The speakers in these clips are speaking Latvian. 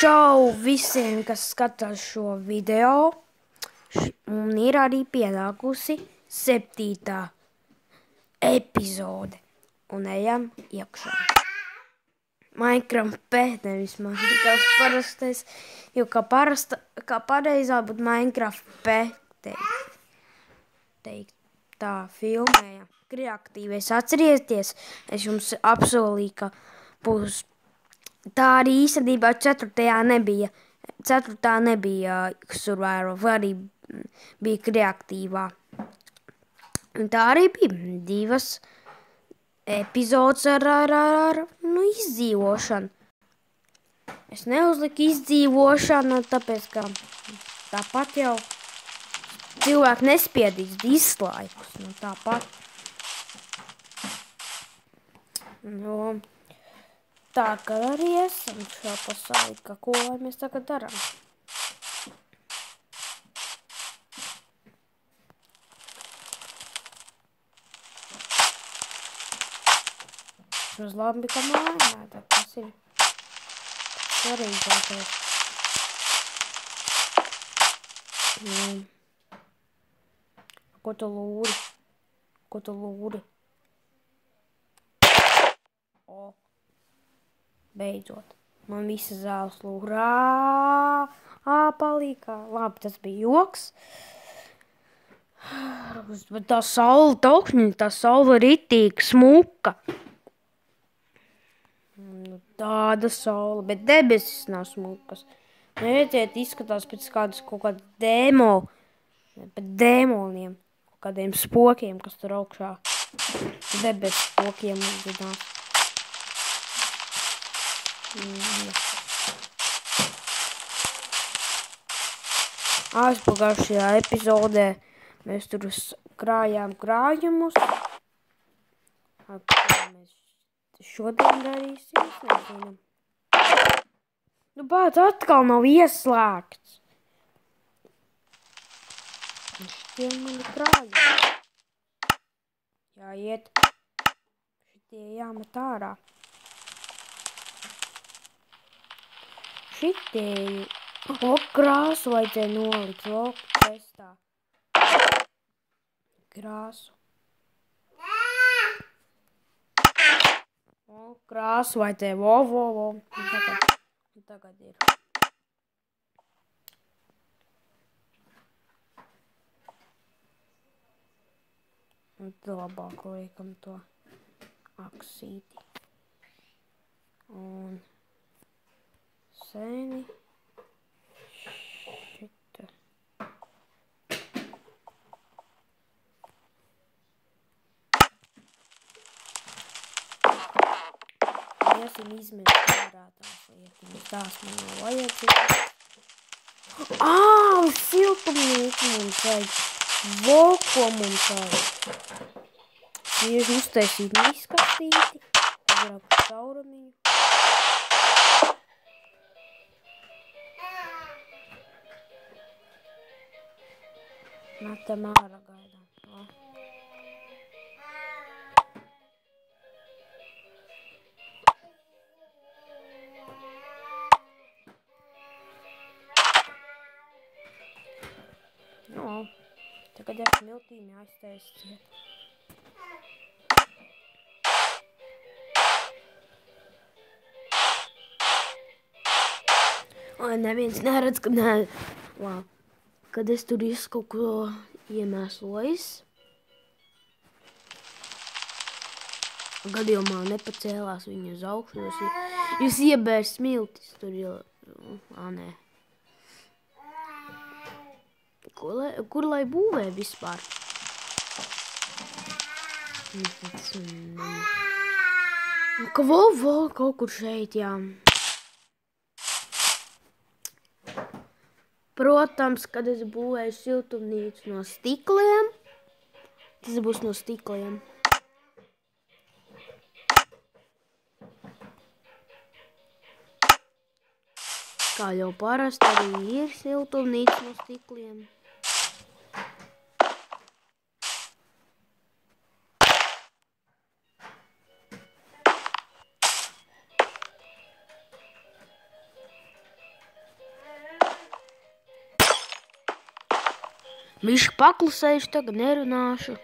Čau visiem, kas skatās šo video. Un ir arī pienākusi 7. epizode. Un ejam iekšā. Minecraft P, nevis Minecraft parastais. Jo kā pareizā būtu Minecraft P teikt. Tā filmēja. Kreatīvais, atcerieties, es jums apsolīju, ka būs. Tā arī īstenībā 4. nebija Survivor, arī bija kreatīvā. Un tā arī bija 2 epizodes ar izdzīvošanu. Es neuzliku izdzīvošanu, tāpēc, ka tāpat jau cilvēki nespiedīs dislaikus. Nu, tāpat. Nu, tā kā arī esam šā pasaulē, ka ko lai mēs tagad darām. Uz labi, ka mājā, tas ir svarīgākais. Ko tu lūri? Ko tu lūri? O! Beidzot. Man visa zāles lūra. Palīkā. Labi, tas bija joks. Bet tā saule taukšņa, tā saule ritīgi smuka. Tāda saule, bet debesis nav smukas. Redziet, izskatās pēc kādas kaut kāda pēc dēmoniem. Kaut kādiem spokiem, kas tur augšā. Debesis spokiem zinās. Aizpagājušajā epizodē mēs tur krājām krājumus. Mēs šodien darīsim, es nezinu. Nu, bāc, atkal nav ieslēgts. Šitiem mani krājumi. Jāiet. Šitie jāmet ārā. Šitie. Krāsu vajadzēja nolikt. Čestā. Krāsu. Krāsu vajadzēja. Tagad ir. Un labāk liekam to aksīti. Un sēni. Šita. Iesim izmest ārā tās lietiņas. Tās man nav vajadzīgas. Siltumnīca mums vajag. Ko mums vajag. Tieši uztaisīt izkastīti. Uzrāku caurumiņu. Metam ārā gaidām. Tagad ar smiltīm jāiztaisiet. Neviens neredz, kad es tur kaut ko iemēslojis. Gadījumā nepacēlās viņu uz augšu. Jūs iebērs smiltis. Tur jau... Nē. Kur lai būvē vispār? Kaut kur šeit, jā. Protams, kad es būvēju siltumnīcu no stikliem, tas būs no stikliem. Kā jau parasti arī ir siltumnīca no stikliem. Viņš paklusējuši, tagad nerunāšu.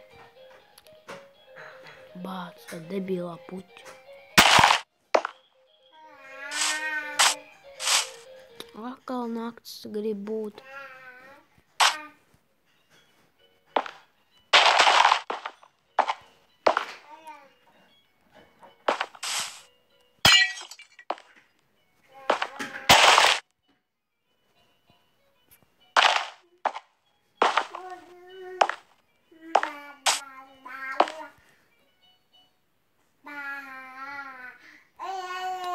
Bāc, tā debilā puķa. Atkal nakts grib būt.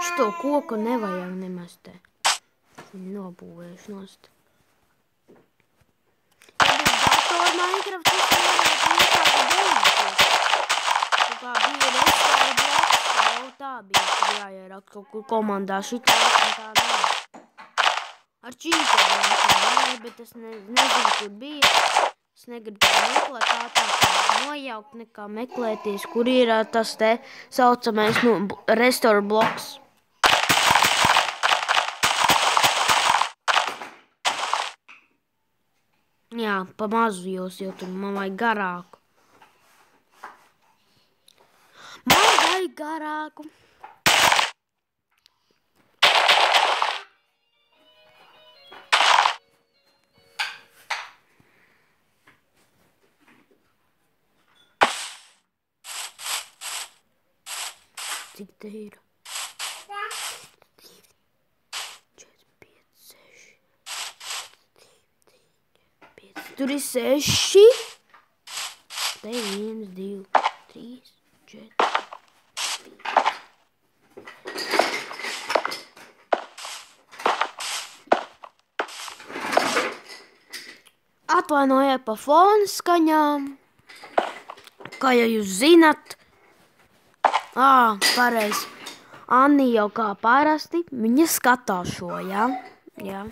Šito koku nevajag nemaz te. Viņu nobūvējuši nost. Ja būtu datoru Minecraft, tas varētu vienkārši beigties. Tā kā bija restore bloks, jau tā bija, kad jāierak kaut kur komandā šitā un tā nav. Ar čīteriem varēja, bet es nezinu, kur bija. Es negribu meklēt tā nojaukt, nekā meklēties, kur ir tas te saucamais restore bloks. Jā, pa mazu jūs, jo tur man vajag garāku. Man vajag garāku. Cik te ir? 5. Tur ir 6. Te ir 1, 2, 3, 4. Atvainojiet pa fonu skaņām. Kā jau jūs zinat. Pareizi. Anni jau kā parasti. Viņa skatās šo, jā? Jā.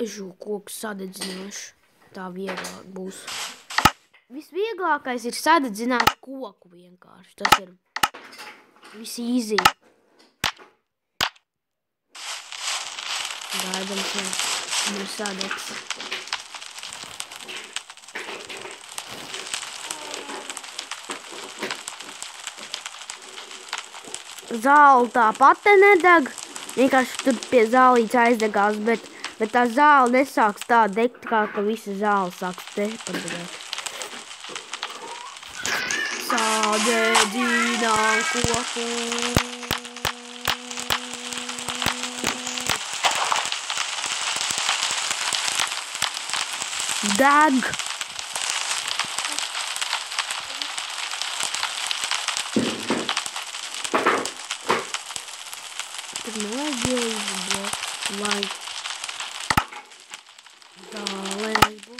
Šo koku sadedzināšu. Tā vieglāk būs. Visvieglākais ir sadedzināt koku vienkārši. Tas ir viss easy. Gaidams, jā. Un ir sadegs. Zāle tāpat te nedeg. Vienkārši tur pie zālītes aizdegās, bet tā zāle nesāks tā degt, kā ka visa zāle sāks te padegāt. Sadedzinām koku. Deg. Tur nevajag ieizbot, lai zālēbu.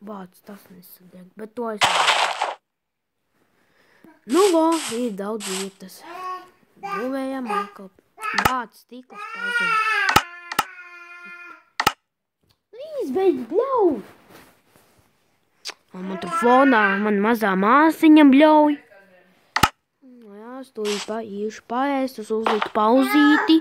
Bāc, tas nesadeg, bet to es nevaru. Nu, ir daudz vietas. Būvējam atkal. Bāc, stikls pazud. Izbeidz bļauj! Man tur fonā, man mazā māsiņa bļauj. Jā, es to īši paēst, es uzliku pauzīti.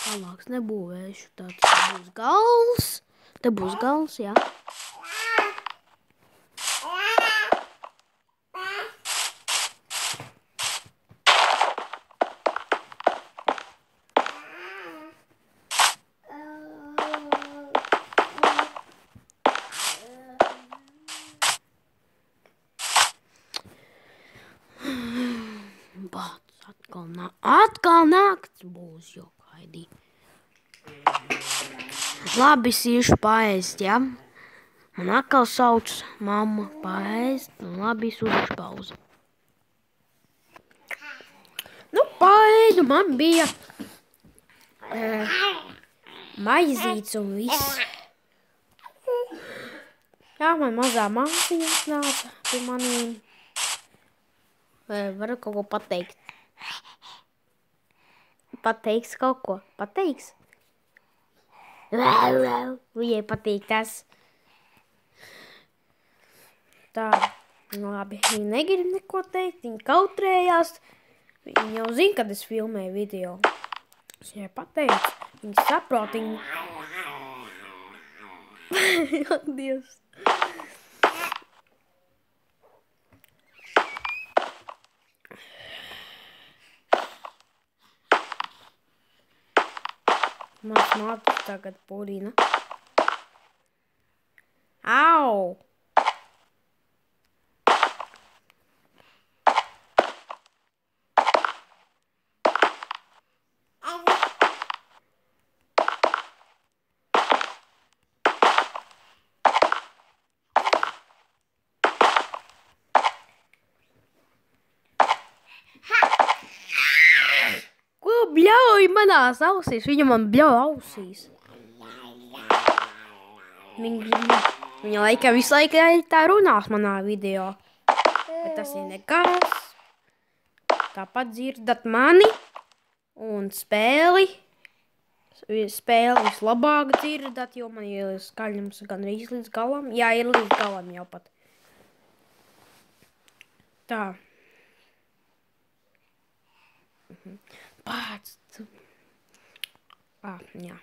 Tālāks nebūvēšu, tāds būs gals. Te būs gals, jā. Bāc, atkal nakts būs, jo gaidī. Labi, es iešu paēst, ja? Man atkal sauc mamma paēst, un labi, es uzlikšu pauzi. Nu, paidu, man bija maizītes un viss. Jā, man mazā māsiņa nāca pie maniem. Varu kaut ko pateikt. Pateiks kaut ko. Pateiks? Viņai patīk tas. Tā, labi. Viņa negrib neko teikt. Viņa kautrējās. Viņa jau zina, kad es filmēju video. Es viņai pateicu. Viņa saprot. Viņa... Dievs. Mans mātes tagad purina. Au! Bļauj manās ausīs, viņa man bļauj ausīs. Viņa laikam visu laiku tā runās manā video. Bet tas ir nekas. Tāpat dzirdat mani un spēli. Spēli vislabāk dzirdat, jo man ir skaļums gan līdz galam. Jā, ir līdz galam jau pat. Tā. Pats. Jā.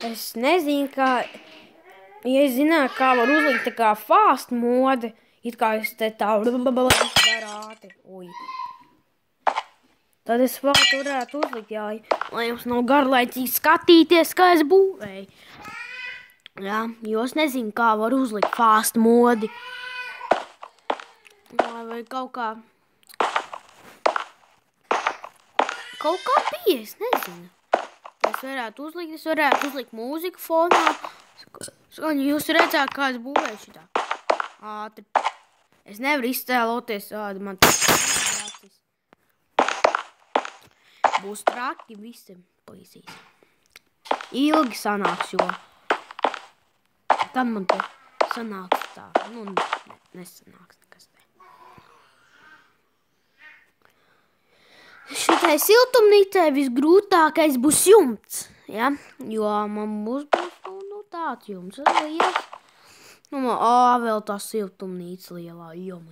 Es nezinu, kā, ja es zinātu, kā var uzlikt tā kā fast mode, it kā es te tā darāti. Ui. Tad es varētu uzlikt, jā, lai jums nav garlaicīgi skatīties, kā es būvēju. Jā, jo es nezinu, kā var uzlikt fast modi. Vai kaut kā bija, es nezinu. Es varētu uzlikt mūziku fonā. Jūs redzāt, kā es būvēju šitā. Ātri. Es nevaru iztēloties tādu, man tas racis. Būs traki visi paisīs. Ilgi sanāks, jo tad man te sanāks tā. Nu, nesanāks nekas te. Šitai siltumnīcai visgrūtākais būs jumts, ja? Jo man būs tāds jumts liels. Vēl tā siltumnīca lielā, joma.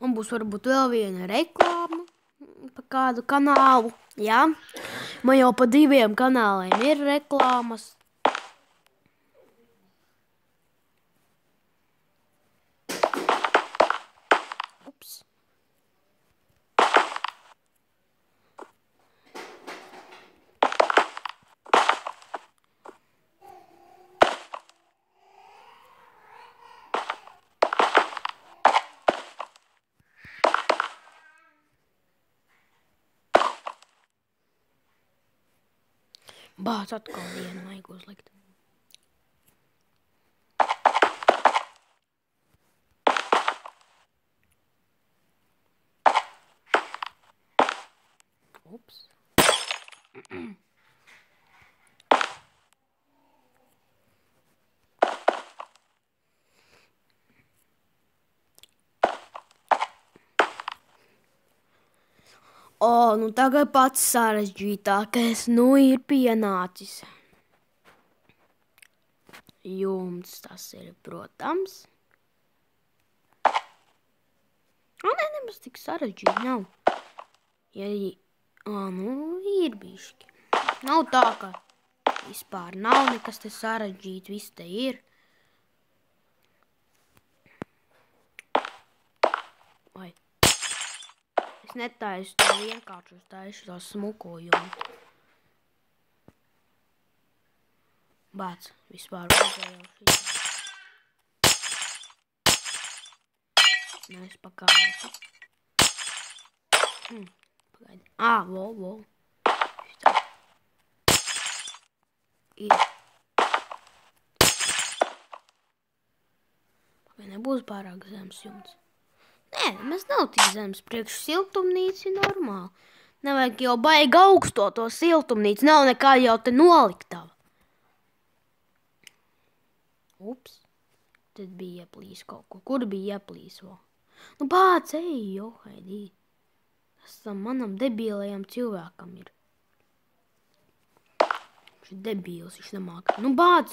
Man būs varbūt vēl viena reklāma pa kādu kanālu, jā. Man jau pa 2 kanāliem ir reklāmas. Ups. Bāc, atkal vienu vajag uzlikt. Ups. Nu tagad pats sarežģītākais, ir pienācis. Jums tas ir, protams. Nē, nemaz tik sarežģīti nav. Ir bišķi. Nav tā, ka vispār nav nekas te sarežģīti, viss te ir. Vai. Es netaisu to vienkārši, es taisu to smukojumu. Bāc, vispār vajadzēja jau šitā. Nē, es pakāju. Pagaidi. Vo. Šitā. Ir. Pagaidi, nebūs pārāk zems jumts. Nē, mēs nav tik zems. Priekš siltumnīca ir normāli. Nevajag jau baigi augsto to siltumnīcu. Nav nekā jau te noliktava. Ups. Tad bija ieplīs kaut kur. Kur bija ieplīs vēl? Bāc, ej, Haidī. Tas tam manam debīlajam cilvēkam ir. Viņš ir debīls, viņš nemāk. Bāc,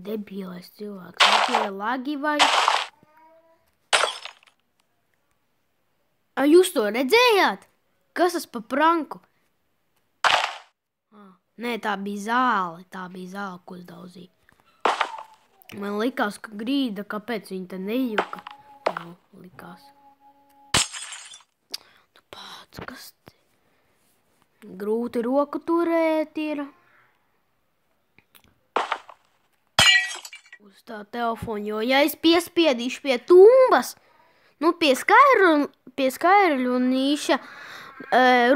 debīlais cilvēks. Vai tie ir lagi vai? Jūs to redzējāt? Kas tas pa pranku? Nē, tā bija zāle, ko es daudzīju. Man likās, ka grīda, kāpēc viņa te nejuka. Likās. Pāc, kas te? Grūti roku turēt ir. Uz tā telefona, jo ja es piespiedīšu pie tumbas, pie skairļu un īša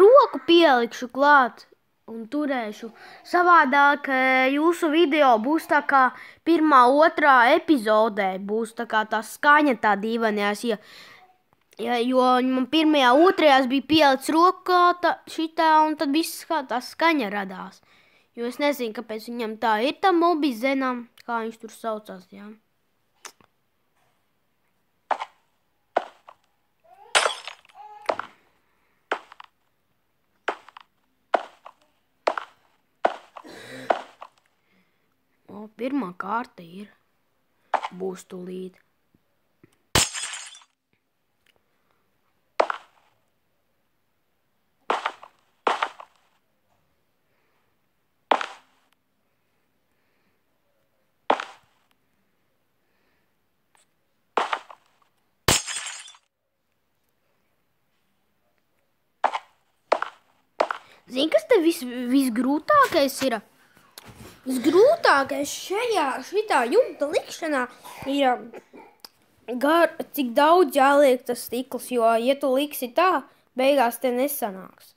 roku pielikšu klāt un turēšu. Savādāk jūsu video būs tā kā 1., 2. epizodē. Būs tā kā tā skaņa tā dīvainās. Jo man 1., 2. bija pielicis rokā šitā un tad viss kā tā skaņa radās. Jo es nezinu, kāpēc viņam tā ir tā mobizenam, kā viņš tur saucās, jā. Pirmā kārta ir. Būs tūlīt. Zini, kas te visgrūtākais ir? Visgrūtākais šitā jumta likšanā ir, cik daudz jāliek tas stikls, jo, ja tu liksi tā, beigās te nesanāks.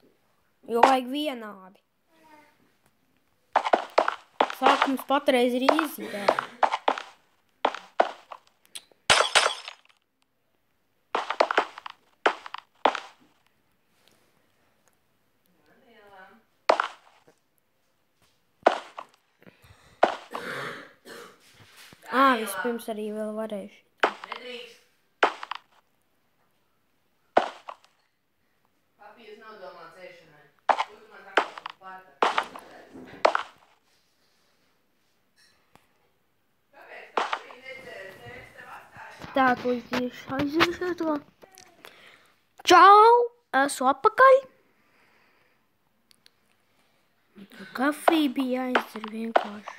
Jo vajag vienādi. Sākums patreiz ir izidē. Vispirms arī vēl varēšu. Nedrīkst. Papīrs nav domāts ēšanai. Kur tu man rakā pārta? Kāpēc papīri nedzēs? Es tev atstāju. Tā, tu tieši aizviršu to. Čau! Esmu apakaļ. Kafija bija jāizdzer vienkārši.